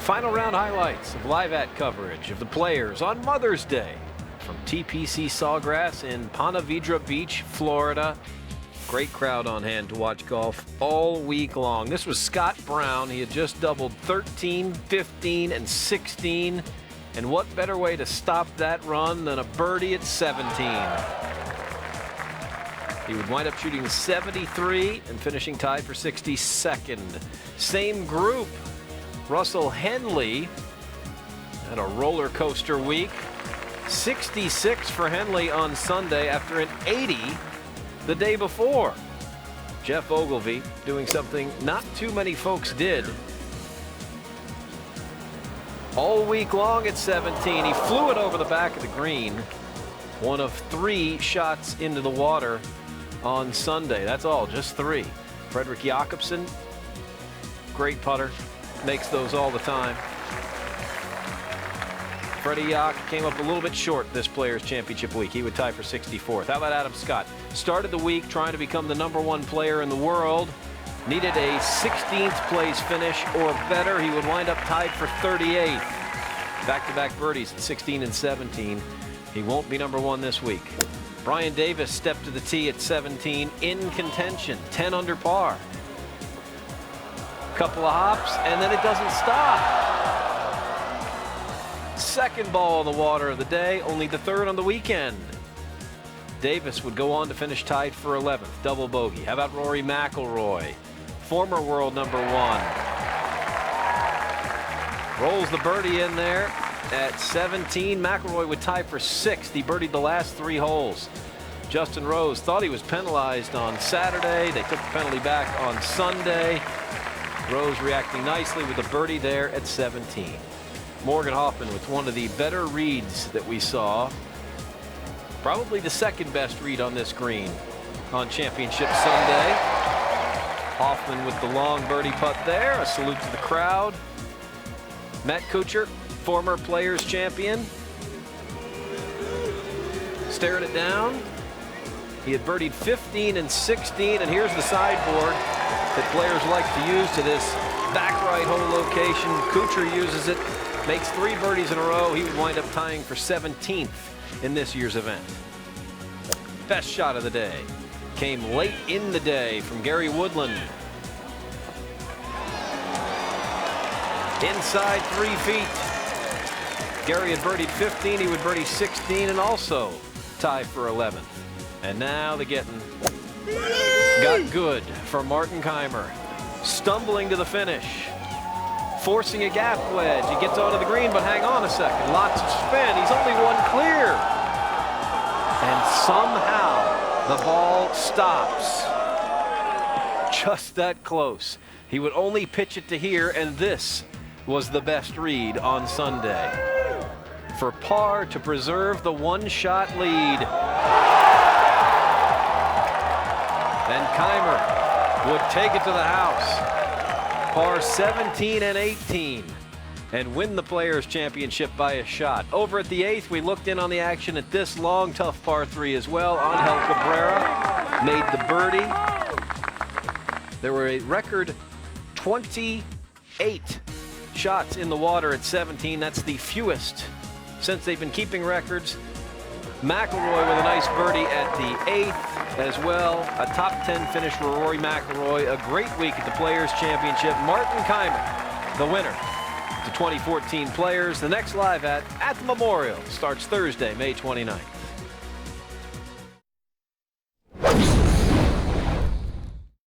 Final round highlights of live at coverage of the Players on Mother's Day from TPC Sawgrass in Ponte Vedra Beach, Florida. Great crowd on hand to watch golf all week long. This was Scott Brown. He had just doubled 13, 15, and 16. And what better way to stop that run than a birdie at 17? He would wind up shooting 73 and finishing tied for 62nd. Same group, Russell Henley had a roller coaster week. 66 for Henley on Sunday after an 80 the day before. Jeff Ogilvy doing something not too many folks did. All week long at 17, he flew it over the back of the green. One of 3 shots into the water on Sunday. That's all, just 3. Frederick Jakobsen, great putter, makes those all the time. Freddie Yak came up a little bit short this Players Championship week. He would tie for 64th. How about Adam Scott? Started the week trying to become the #1 player in the world. Needed a 16th place finish or better. He would wind up tied for 38th. Back-to-back birdies at 16 and 17. He won't be #1 this week. Brian Davis stepped to the tee at 17 in contention, 10 under par. Couple of hops, and then it doesn't stop. Second ball in the water of the day, only the 3rd on the weekend. Davis would go on to finish tied for 11th, double bogey. How about Rory McIlroy, former world #1? Rolls the birdie in there at 17. McIlroy would tie for 6th. He birdied the last 3 holes. Justin Rose thought he was penalized on Saturday. They took the penalty back on Sunday. Rose reacting nicely with a birdie there at 17. Morgan Hoffman with one of the better reads that we saw. Probably the 2nd best read on this green on Championship Sunday. Hoffman with the long birdie putt there. A salute to the crowd. Matt Kuchar, former Players champion, stared it down. He had birdied 15 and 16, and here's the sideboard that players like to use to this back right hole location. Kuchar uses it, makes 3 birdies in a row. He would wind up tying for 17th in this year's event. Best shot of the day came late in the day from Gary Woodland. Inside 3 feet. Gary had birdied 15, he would birdie 16 and also tie for 11th. And now the getting got good for Martin Keimer. Stumbling to the finish. Forcing a gap wedge. He gets onto the green, but hang on a second. Lots of spin. He's only 1 clear. And somehow the ball stops. Just that close. He would only pitch it to here, and this was the best read on Sunday. For par to preserve the 1-shot lead. And Keimer would take it to the house. Par 17 and 18 and win the Players Championship by a shot. Over at the 8th, we looked in on the action at this long, tough par 3 as well. Angel Cabrera made the birdie. There were a record 28 shots in the water at 17. That's the fewest since they've been keeping records. McIlroy with a nice birdie at the 8th as well. A top 10 finish for Rory McIlroy. A great week at the Players Championship. Martin Keimer, the winner. The 2014 Players. The next live at the Memorial starts Thursday, May 29th.